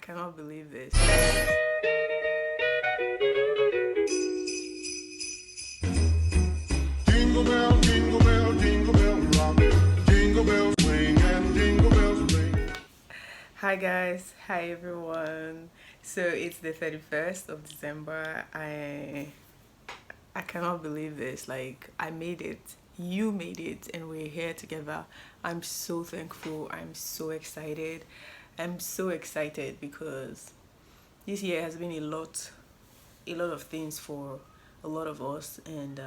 cannot believe this. Jingle bell, jingle bell, jingle bell rock. Jingle bells swing and jingle bells ring. Hi guys, hi everyone. So it's the 31st of December. I cannot believe this. Like, I made it. You made it, and we're here together. I'm so thankful. I'm so excited. I'm so excited because this year has been a lot of things for a lot of us, and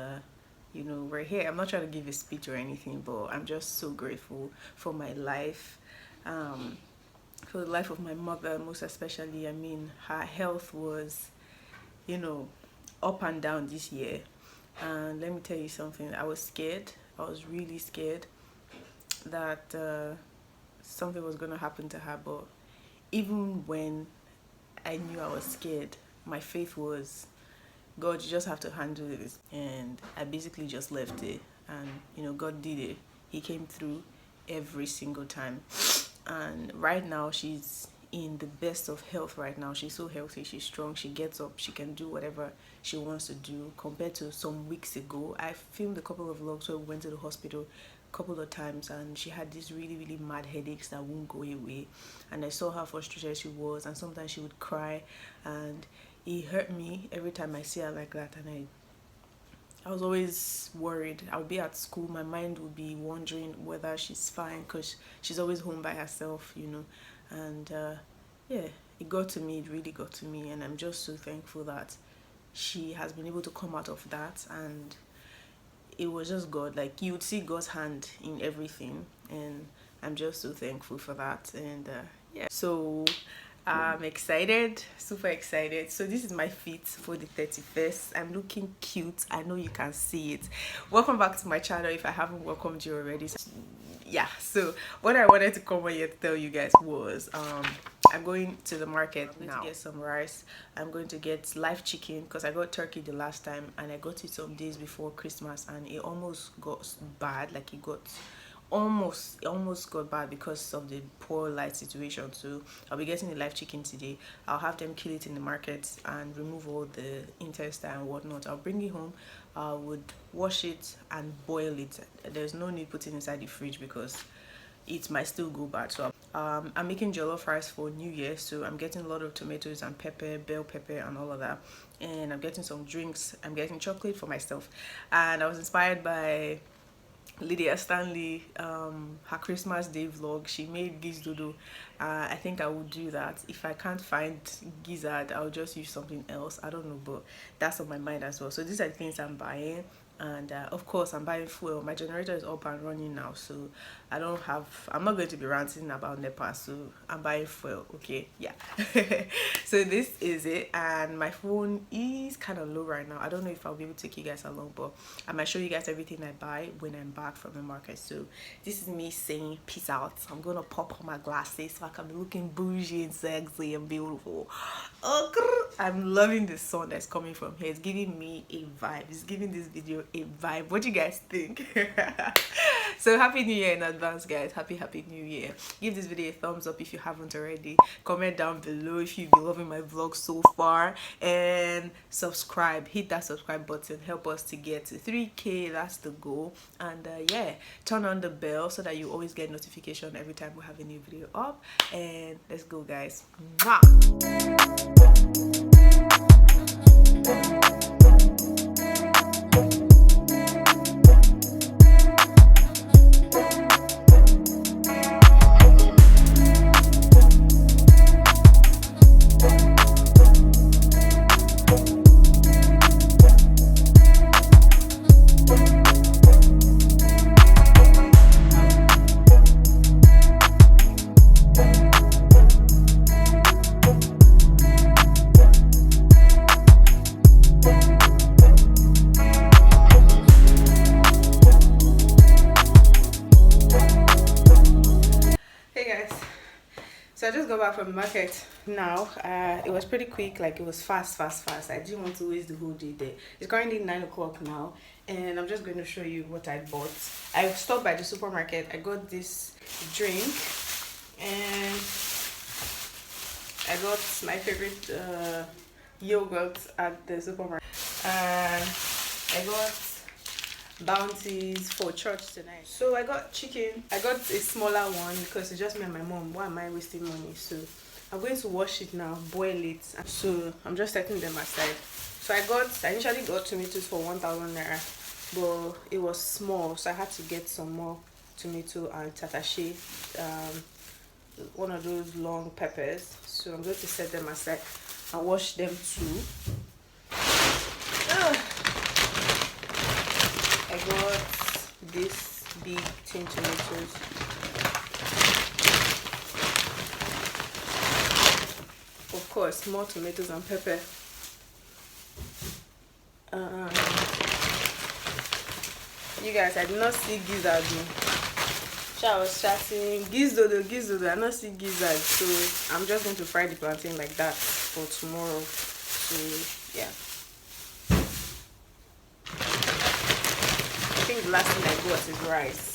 we're here. I'm not trying to give a speech or anything, but I'm just so grateful for my life, um, for the life of my mother, most especially. I mean, her health was, you know, up and down this year. And let me tell you something, I was scared. I was really scared that something was going to happen to her. But even when I knew I was scared, my faith was, God, you just have to handle this. And I basically just left it. And, God did it. He came through every single time. And right now, she's in the best of health right now. She's so healthy, she's strong, she gets up, she can do whatever she wants to do. Compared to some weeks ago, I filmed a couple of vlogs where we went to the hospital a couple of times, and she had these really mad headaches that won't go away. And I saw how frustrated she was, and sometimes she would cry, and it hurt me every time I see her like that. And I was always worried. I would be at school, my mind would be wondering whether she's fine, because she's always home by herself. And yeah, it got to me, it really got to me, and I'm just so thankful that she has been able to come out of that. And it was just God. Like, you would see God's hand in everything, and I'm just so thankful for that. And yeah, so I'm excited, super excited. So this is my fit for the 31st. I'm looking cute. I know you can see it. Welcome back to my channel if I haven't welcomed you already. Yeah, so what I wanted to come on here to tell you guys was I'm going to the market now to get some rice. I'm going to get live chicken because I got turkey the last time, and I got it some days before Christmas, and it almost got bad. Like, it almost got bad because of the poor light situation. So I'll be getting the live chicken today. I'll have them kill it in the market and remove all the intestine and whatnot. I'll bring it home. I would wash it and boil it. There's no need putting it inside the fridge because it might still go bad. So I'm making jollof rice for New Year, so I'm getting a lot of tomatoes and pepper, bell pepper and all of that. And I'm getting some drinks. I'm getting chocolate for myself. And I was inspired by Lydia Stanley, her Christmas Day vlog. She made gizzard. I think I will do that. If I can't find gizzard, I'll just use something else. I don't know, but that's on my mind as well. So these are the things I'm buying. And of course, I'm buying fuel. My generator is up and running now, so I'm not going to be ranting about NEPA, so I'm buying fuel. Okay, yeah. So this is it, and my phone is kind of low right now. I don't know if I'll be able to take you guys along, but I might show you guys everything I buy when I'm back from the market. So this is me saying peace out. I'm gonna pop on my glasses so I can be looking bougie and sexy and beautiful. I'm loving the sun that's coming from here. It's giving me a vibe. It's giving this video a vibe. What do you guys think? So happy new year in advance, guys. Happy new year. Give this video a thumbs up if you haven't already. Comment down below if you've been loving my vlog so far, and subscribe. Hit that subscribe button. Help us to get to 3K. That's the goal. And yeah, turn on the bell so that you always get notification every time we have a new video up. And let's go, guys. Mwah! So I just got back from the market now. It was pretty quick, like it was fast. I didn't want to waste the whole day there. It's currently 9 o'clock now, and I'm just going to show you what I bought. I stopped by the supermarket. I got this drink, and I got my favorite yogurt at the supermarket. And I got bounties for church tonight. So I got chicken. I got a smaller one because it's just me and my mom. Why am I wasting money? So I'm going to wash it now, boil it. So I'm just setting them aside. So I initially got tomatoes for 1,000 naira, but it was small, so I had to get some more tomato and tatashe, one of those long peppers. So I'm going to set them aside and wash them too. I got this big tin tomatoes. Of course, more tomatoes and pepper. You guys, I did not see gizzard. I was chatting gizzard. I not see gizzard, so I'm just going to fry the plantain like that for tomorrow. So yeah. I think the last thing I got is rice.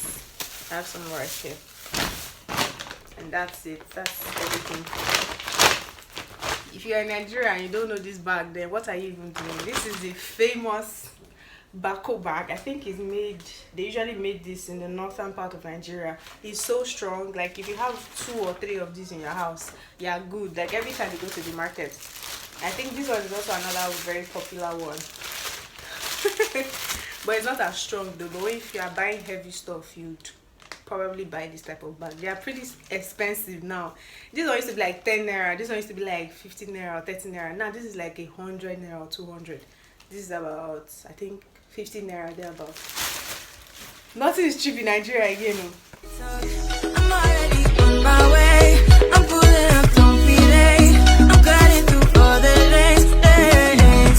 I have some rice here. And that's it. That's everything. If you're in Nigeria and you don't know this bag, then what are you even doing? This is the famous Bako bag. I think it's made, they usually made this in the northern part of Nigeria. It's so strong. Like if you have 2 or 3 of these in your house, you're good. Like every time you go to the market. I think this one is also another very popular one. But it's not as strong though. But if you are buying heavy stuff, you'd probably buy this type of bag. They are pretty expensive now. This one used to be like 10 naira. This one used to be like 15 naira or 30 naira. Now this is like 100 naira or 200. This is about, I think, 15 naira there about. Nothing is cheap in Nigeria again. I'm already on my way. I'm pulling up, don't be late. I'm cutting through all the lanes.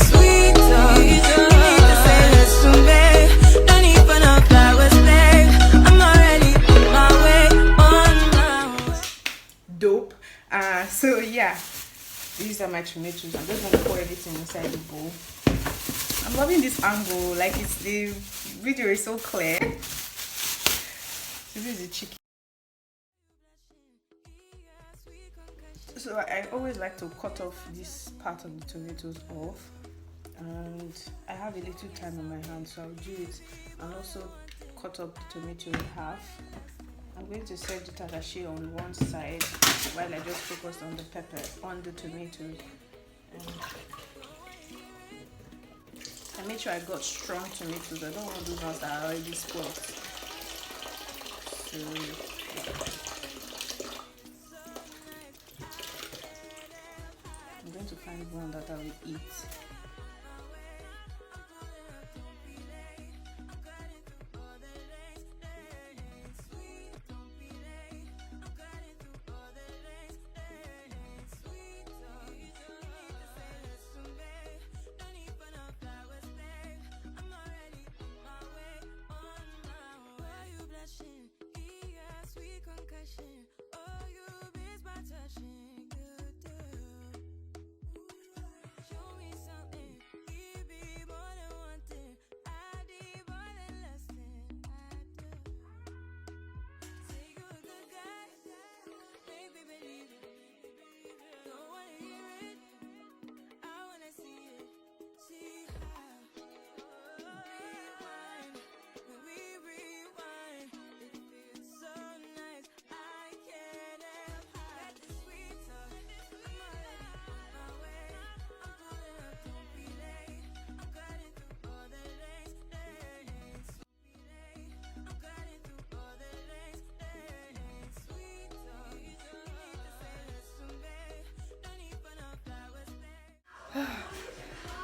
Sweet talk. You need to say this to me. Don't even know flowers, babe. I'm already on my way. Dope. So yeah, these are my tomatoes. I'm just gonna pour everything inside the bowl. I'm loving this angle, like the video is so clear. So this is the chicken. So I always like to cut off this part of the tomatoes off, and I have a little time on my hands, so I'll do it and also cut up the tomato in half. I'm going to set the tatashe on one side while I just focus on the pepper, on the tomatoes. I made sure I got strong tomatoes. I don't want those ones that are already spoiled. So I'm going to find one that I will eat.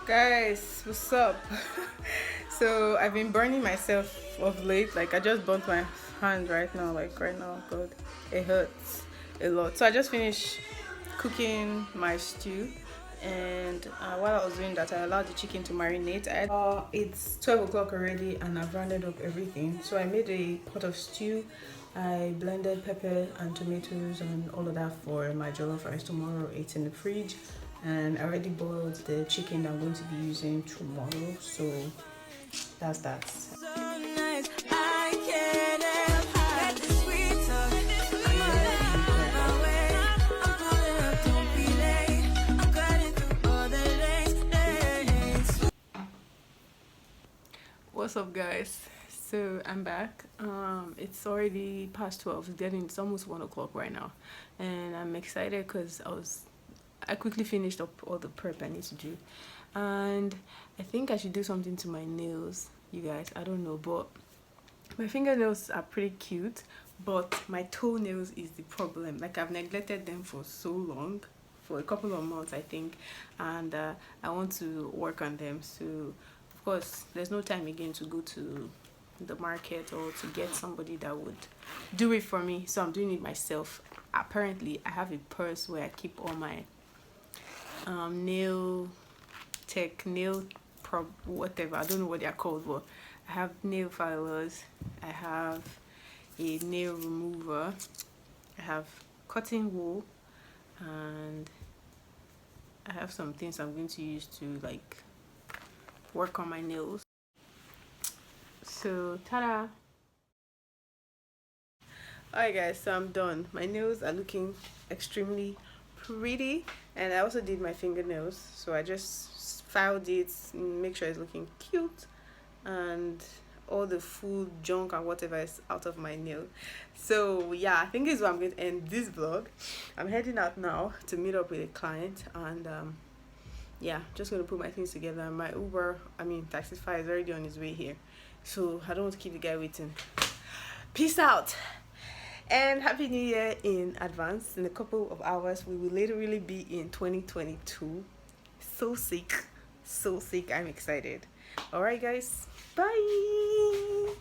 Guys, what's up? So I've been burning myself of late. Like I just burnt my hand right now. God, it hurts a lot. So I just finished cooking my stew, and while I was doing that, I allowed the chicken to marinate. It's 12 o'clock already and I've rounded up everything. So I made a pot of stew. I blended pepper and tomatoes and all of that for my jollof rice tomorrow. It's in the fridge, and I already boiled the chicken that I'm going to be using tomorrow. So that's that. What's up, guys? So I'm back. It's already past 12. It's almost 1 o'clock right now, and I'm excited because I quickly finished up all the prep I need to do, and I think I should do something to my nails. You guys, I don't know, but my fingernails are pretty cute, but my toenails is the problem. Like, I've neglected them for so long, for a couple of months, I think, and I want to work on them. So of course there's no time again to go to the market or to get somebody that would do it for me, so I'm doing it myself. Apparently I have a purse where I keep all my nail tech, whatever, I don't know what they're called, but I have nail filers, I have a nail remover, I have cotton wool, and I have some things I'm going to use to like work on my nails. So ta-da! Alright guys, so I'm done. My nails are looking extremely pretty, and I also did my fingernails, so I just filed it, make sure it's looking cute, and all the food junk and whatever is out of my nail. So yeah, I think this is where I'm going to end this vlog. I'm heading out now to meet up with a client, and yeah, just gonna put my things together. My Taxify is already on his way here, so I don't want to keep the guy waiting. Peace out and happy new year in advance. In a couple of hours we will literally be in 2022. So sick, I'm excited. All right guys, bye.